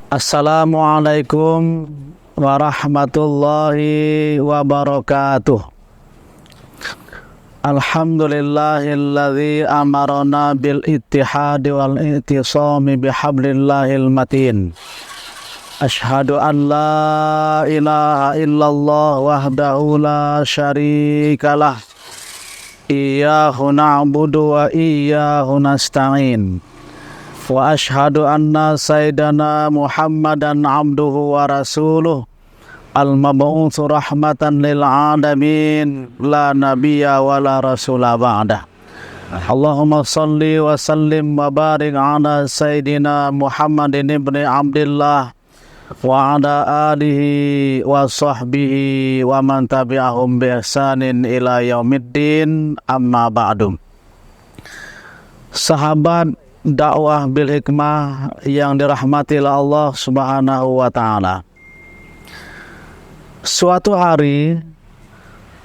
Assalamualaikum warahmatullahi wabarakatuh. Alhamdulillahilladzi amarna bil ittihadi wal i'tisami bihablillahil matin. Ashhadu an la ilaha illallah wahdahu la syarikalah. Iyyahu na'budu wa iyyahu nasta'in. Wa ashhadu anna sayyidana Muhammadan abduhu wa rasuluh al-mab'utsu rahmatan lil alamin la nabiyya wa la rasula ba'dah. Allahumma salli wa sallim wa barik ala sayyidina Muhammadin ibni Abdillah wa ala alihi wa sahbihi wa man tabi'ahum bi ihsanin ila yaumiddin, amma ba'du. Sahabat dakwah bil hikmah yang dirahmati oleh Allah Subhanahu wa taala. Suatu hari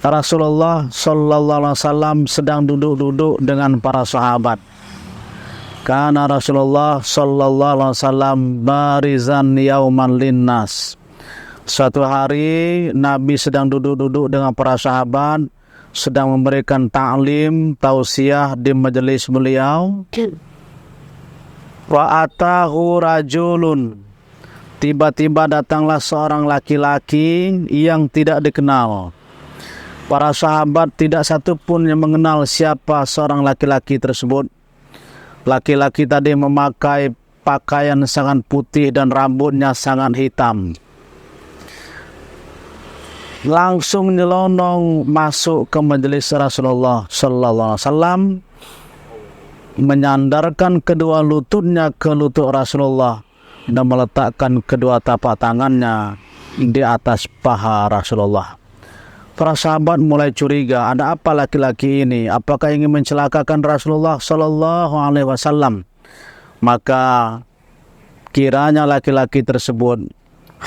Rasulullah sallallahu alaihi wasallam sedang duduk-duduk dengan para sahabat. Karena Rasulullah sallallahu alaihi wasallam barizan yauman linnas. Suatu hari Nabi sedang duduk-duduk dengan para sahabat, sedang memberikan ta'lim, tausiah di majelis beliau. Wa atahu rajulun, tiba-tiba datanglah seorang laki-laki yang tidak dikenal. Para sahabat tidak satu pun yang mengenal siapa seorang laki-laki tersebut. Laki-laki tadi memakai pakaian sangat putih dan rambutnya sangat hitam. Langsung nyelonong masuk ke majelis Rasulullah sallallahu alaihi wasallam, menyandarkan kedua lututnya ke lutut Rasulullah dan meletakkan kedua tapak tangannya di atas paha Rasulullah. Para sahabat mulai curiga, ada apa laki-laki ini? Apakah ingin mencelakakan Rasulullah sallallahu alaihi wasallam? Maka kiranya laki-laki tersebut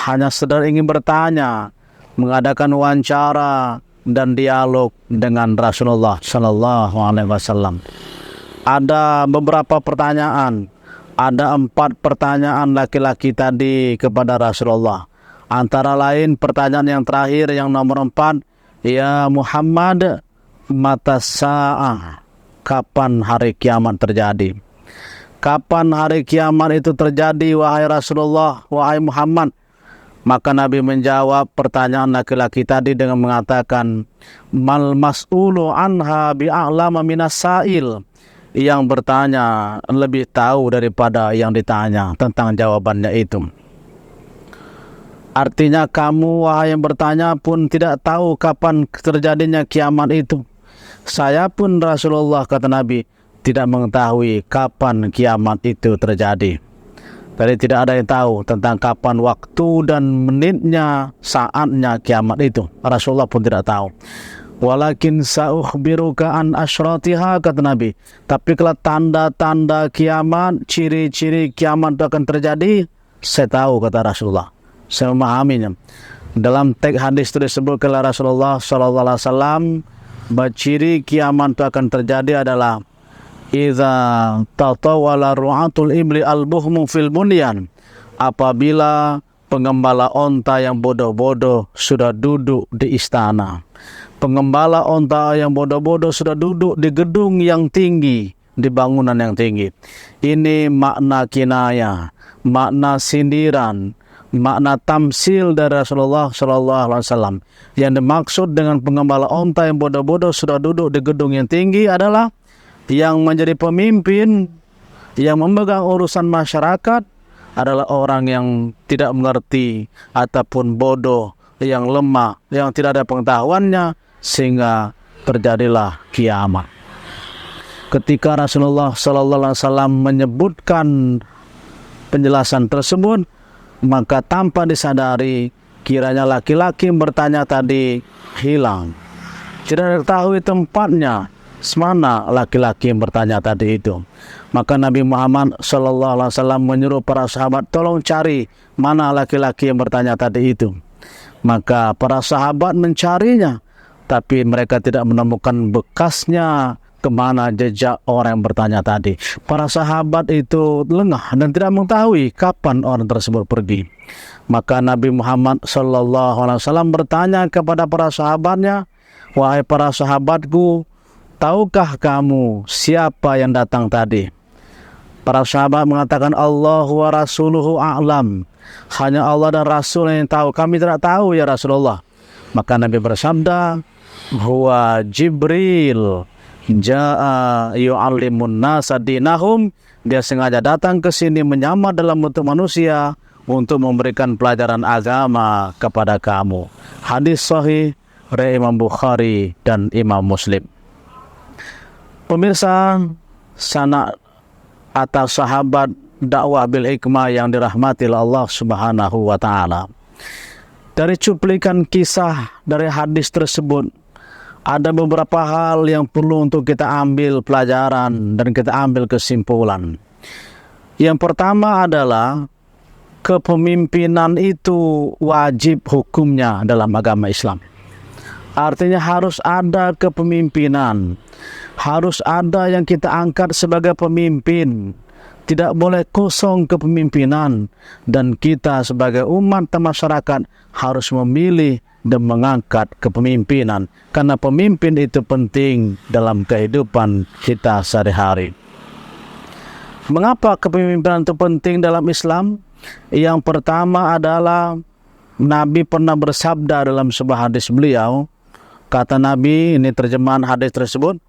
hanya sedang ingin bertanya, mengadakan wawancara dan dialog dengan Rasulullah sallallahu alaihi wasallam. Ada beberapa pertanyaan. Ada 4 pertanyaan laki-laki tadi kepada Rasulullah. Antara lain pertanyaan yang terakhir, yang nomor 4, ya Muhammad, mata sa'ah, kapan hari kiamat terjadi? Kapan hari kiamat itu terjadi, wahai Rasulullah, wahai Muhammad? Maka Nabi menjawab pertanyaan laki-laki tadi dengan mengatakan, mal mas'ulu anha bi'a'lama minas sa'il. Yang bertanya lebih tahu daripada yang ditanya tentang jawabannya itu. Artinya kamu, wahai yang bertanya, pun tidak tahu kapan terjadinya kiamat itu. Saya pun Rasulullah, kata Nabi, tidak mengetahui kapan kiamat itu terjadi. Tadi tidak ada yang tahu tentang kapan waktu dan menitnya, saatnya kiamat itu. Rasulullah pun tidak tahu. Walakin sa'ukhbiruka an asyratiha, kata Nabi. Tapi kalau tanda-tanda kiamat, ciri-ciri kiamat itu akan terjadi, saya tahu, kata Rasulullah. Saya memahaminya. Dalam teks hadis itu disebutkan oleh Rasulullah sallallahu alaihi wasallam, bahwa ciri kiamat itu akan terjadi adalah idza tatawala ru'atul ibli al-buhmu fil bunyan. Apabila pengembala onta yang bodoh-bodoh sudah duduk di istana. Pengembala onta yang bodoh-bodoh sudah duduk di gedung yang tinggi, di bangunan yang tinggi. Ini makna kinayah, makna sindiran, makna tamsil dari Rasulullah sallallahu alaihi wasallam. Yang dimaksud dengan pengembala onta yang bodoh-bodoh sudah duduk di gedung yang tinggi adalah yang menjadi pemimpin, yang memegang urusan masyarakat adalah orang yang tidak mengerti ataupun bodoh, yang lemah, yang tidak ada pengetahuannya, sehingga terjadilah kiamat. Ketika Rasulullah sallallahu alaihi wasallam menyebutkan penjelasan tersebut, maka tanpa disadari kiranya laki-laki yang bertanya tadi hilang. Tidak diketahui tempatnya, semana laki-laki yang bertanya tadi itu. Maka Nabi Muhammad sallallahu alaihi wasallam menyuruh para sahabat, tolong cari mana laki-laki yang bertanya tadi itu. Maka para sahabat mencarinya, tapi mereka tidak menemukan bekasnya kemana jejak orang yang bertanya tadi. Para sahabat itu lengah dan tidak mengetahui kapan orang tersebut pergi. Maka Nabi Muhammad SAW bertanya kepada para sahabatnya, "Wahai para sahabatku, tahukah kamu siapa yang datang tadi?" Para sahabat mengatakan, "Allah wa rasuluhu a'lam." Hanya Allah dan Rasul yang tahu. Kami tidak tahu ya Rasulullah. Maka Nabi bersabda, "Huwa Jibril ja'a yu'allimun nasa dinahum." Dia sengaja datang ke sini menyamar dalam bentuk manusia untuk memberikan pelajaran agama kepada kamu. Hadis sahih riwayat Imam Bukhari dan Imam Muslim. Pemirsa, sanak atau sahabat dakwah bil hikmah yang dirahmati Allah Subhanahu wa taala. Dari cuplikan kisah dari hadis tersebut, ada beberapa hal yang perlu untuk kita ambil pelajaran dan kita ambil kesimpulan. Yang pertama adalah kepemimpinan itu wajib hukumnya dalam agama Islam. Artinya harus ada kepemimpinan, harus ada yang kita angkat sebagai pemimpin. Tidak boleh kosong kepemimpinan, dan kita sebagai umat dan masyarakat harus memilih dan mengangkat kepemimpinan, karena pemimpin itu penting dalam kehidupan kita sehari-hari. Mengapa kepemimpinan itu penting dalam Islam? Yang pertama adalah Nabi pernah bersabda dalam sebuah hadis beliau. Kata Nabi, ini terjemahan hadis tersebut,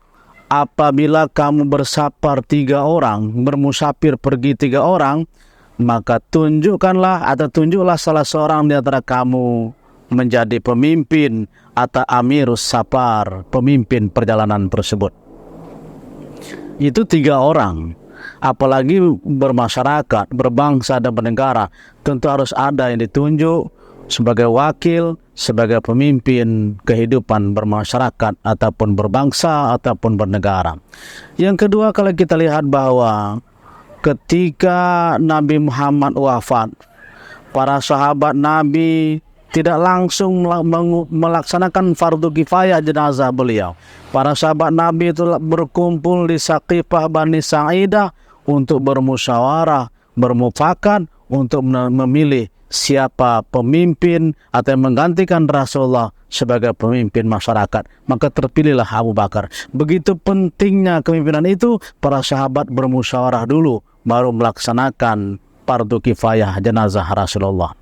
apabila kamu bersafar 3 orang, bermusafir pergi 3 orang, maka tunjuklah salah seorang di antara kamu menjadi pemimpin atau amirus safar, pemimpin perjalanan tersebut. Itu 3 orang. Apalagi bermasyarakat, berbangsa dan bernegara, tentu harus ada yang ditunjuk sebagai wakil, sebagai pemimpin kehidupan bermasyarakat ataupun berbangsa ataupun bernegara. Yang kedua, kalau kita lihat bahwa ketika Nabi Muhammad wafat, para sahabat Nabi tidak langsung melaksanakan fardu kifayah jenazah beliau. Para sahabat Nabi itu berkumpul di Saqifah Bani Sa'idah untuk bermusyawarah, bermufakat untuk memilih siapa pemimpin atau yang menggantikan Rasulullah sebagai pemimpin masyarakat. Maka terpilihlah Abu Bakar. Begitu pentingnya kepemimpinan itu, para sahabat bermusyawarah dulu baru melaksanakan fardu kifayah jenazah Rasulullah.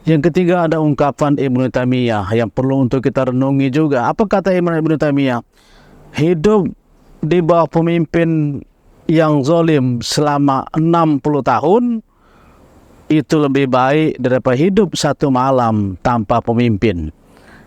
Yang ketiga, ada ungkapan Ibnu Taimiyah yang perlu untuk kita renungi juga. Apa kata Ibnu Taimiyah? Hidup di bawah pemimpin yang zalim selama 60 tahun itu lebih baik daripada hidup 1 malam tanpa pemimpin.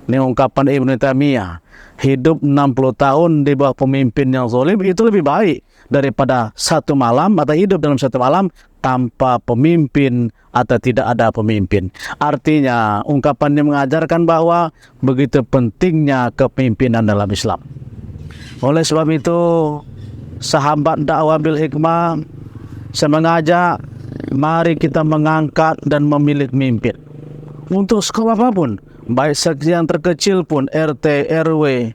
Ini ungkapan Ibnu Taimiyah. Hidup 60 tahun di bawah pemimpin yang zalim itu lebih baik daripada 1 malam atau hidup dalam 1 malam tanpa pemimpin atau tidak ada pemimpin. Artinya ungkapannya mengajarkan bahwa begitu pentingnya kepemimpinan dalam Islam. Oleh sebab itu, sahabat dakwah bil hikmah, saya mengajak, mari kita mengangkat dan memilih pemimpin untuk skop apapun, baik seksi yang terkecil pun, RT, RW,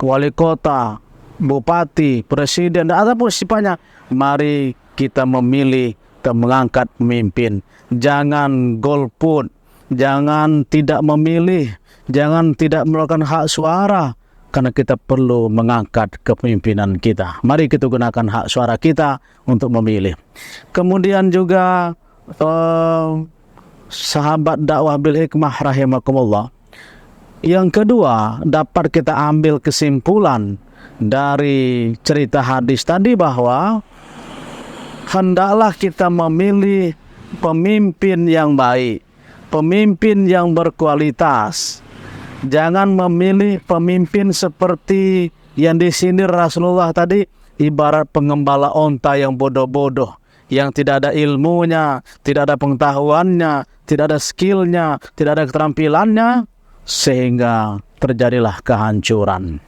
wali kota, bupati, presiden, ataupun sifatnya. Mari kita memilih dan mengangkat pemimpin. Jangan golput, jangan tidak memilih, jangan tidak melakukan hak suara, karena kita perlu mengangkat kepemimpinan kita. Mari kita gunakan hak suara kita untuk memilih. Kemudian juga sahabat dakwah bil hikmah rahimakumullah. Yang kedua, dapat kita ambil kesimpulan dari cerita hadis tadi bahwa hendaklah kita memilih pemimpin yang baik, pemimpin yang berkualitas. Jangan memilih pemimpin seperti yang disindir Rasulullah tadi, ibarat pengembala onta yang bodoh-bodoh, yang tidak ada ilmunya, tidak ada pengetahuannya, tidak ada skillnya, tidak ada keterampilannya, sehingga terjadilah kehancuran.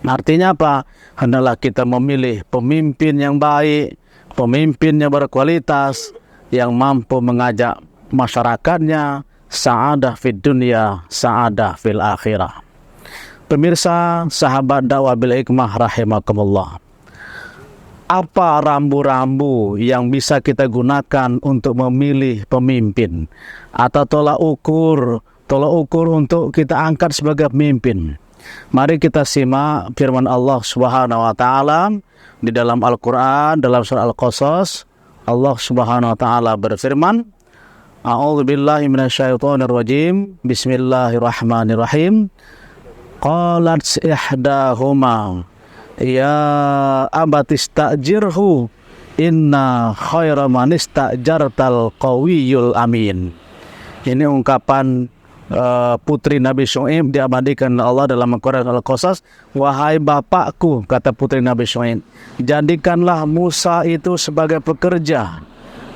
Artinya apa? Hendaklah kita memilih pemimpin yang baik, pemimpin yang berkualitas, yang mampu mengajak masyarakatnya sa'adah fid dunya, sa'adah fil akhirah. Pemirsa, sahabat dakwah bil hikmah rahimakumullah. Apa rambu-rambu yang bisa kita gunakan untuk memilih pemimpin atau tolak ukur untuk kita angkat sebagai pemimpin? Mari kita simak firman Allah Subhanahu wa taala di dalam Al-Qur'an dalam surah Al-Qasas. Allah Subhanahu wa taala berfirman, A'udzubillahi minasyaitonir rajim. Bismillahirrahmanirrahim. Qalat ihdahuma ya abatistajirhu inna khaira man istajartal qawiyul amin. Ini ungkapan putri Nabi Syuaib diabadikan Allah dalam Al-Quran Al-Qasas. Wahai bapakku, kata putri Nabi Syuaib, jadikanlah Musa itu sebagai pekerja,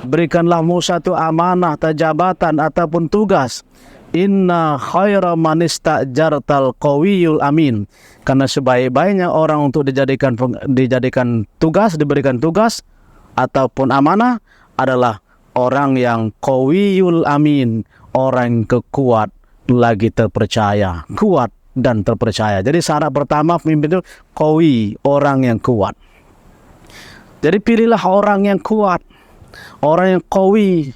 berikanlah Musa itu amanah, jabatan ataupun tugas. Inna khaira man istajartal qawiyul amin. Karena sebaik-baiknya orang untuk diberikan tugas ataupun amanah adalah orang yang qawiyul amin, orang yang kuat lagi terpercaya, kuat dan terpercaya. Jadi syarat pertama pemimpin itu qawi, orang yang kuat. Jadi pilihlah orang yang kuat, orang yang qawi.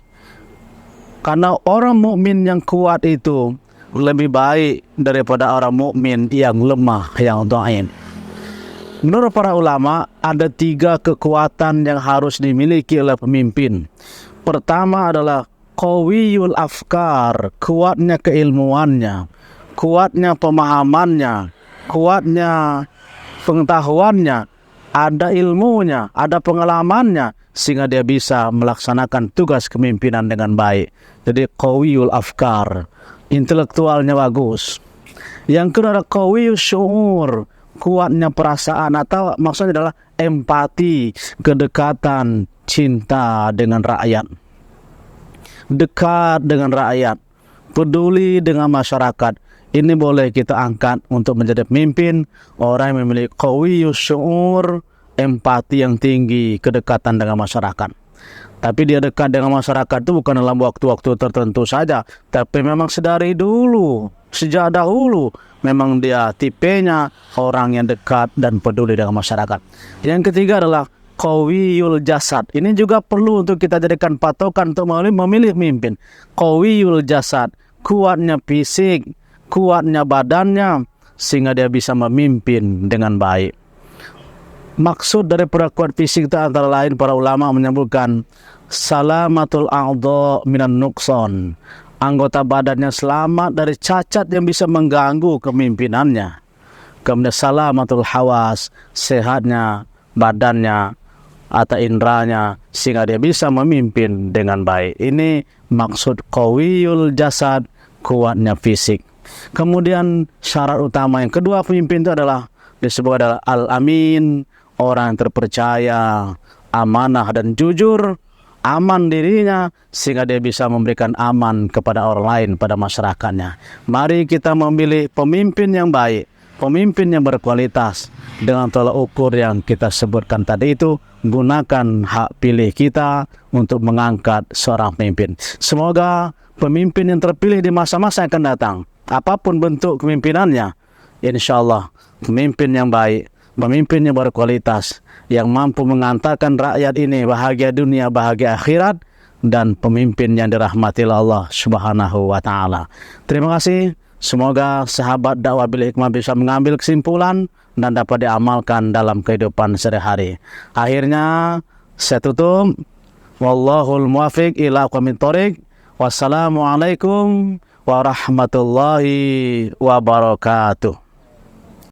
Karena orang mukmin yang kuat itu lebih baik daripada orang mukmin yang lemah, yang dhaif. Menurut para ulama, ada 3 kekuatan yang harus dimiliki oleh pemimpin. Pertama adalah qawiyul afkar, kuatnya keilmuannya, kuatnya pemahamannya, kuatnya pengetahuannya, ada ilmunya, ada pengalamannya, sehingga dia bisa melaksanakan tugas kepemimpinan dengan baik. Jadi qawiyul afkar, intelektualnya bagus. Yang kedua adalah qawiyul syu'ur, kuatnya perasaan, atau maksudnya adalah empati, kedekatan, cinta dengan rakyat, dekat dengan rakyat, peduli dengan masyarakat. Ini boleh kita angkat untuk menjadi pemimpin, orang yang memiliki qawiyul syu'ur, empati yang tinggi, kedekatan dengan masyarakat. Tapi dia dekat dengan masyarakat itu bukan dalam waktu-waktu tertentu saja, tapi memang sedari dulu, sejak dahulu, memang dia tipenya orang yang dekat dan peduli dengan masyarakat. Yang ketiga adalah qawiyul jasad. Ini juga perlu untuk kita jadikan patokan untuk memilih pemimpin. Qawiyul jasad, kuatnya fisik, kuatnya badannya, sehingga dia bisa memimpin dengan baik. Maksud dari kuat fisik itu antara lain para ulama menyebutkan salamatul a'dha minan nuqsan, anggota badannya selamat dari cacat yang bisa mengganggu kepemimpinannya. Kemudian salamatul hawas, sehatnya badannya atau indranya, sehingga dia bisa memimpin dengan baik. Ini maksud qawiyul jasad, kuatnya fisik. Kemudian syarat utama yang kedua pemimpin itu adalah disebut adalah al-amin, orang yang terpercaya, amanah dan jujur, aman dirinya, sehingga dia bisa memberikan aman kepada orang lain, pada masyarakatnya. Mari kita memilih pemimpin yang baik, pemimpin yang berkualitas, dengan tolak ukur yang kita sebutkan tadi itu. Gunakan hak pilih kita untuk mengangkat seorang pemimpin. Semoga pemimpin yang terpilih di masa-masa yang akan datang, apapun bentuk kepemimpinannya, insya Allah pemimpin yang baik, pemimpin yang berkualitas, yang mampu mengantarkan rakyat ini bahagia dunia, bahagia akhirat, dan pemimpin yang dirahmati Allah Subhanahu wa taala. Terima kasih. Semoga sahabat dakwah bil hikmah bisa mengambil kesimpulan dan dapat diamalkan dalam kehidupan sehari-hari. Akhirnya saya tutup. Wallahul muwaffiq ila aqwamit thoriq. Wassalamualaikum warahmatullahi wabarakatuh.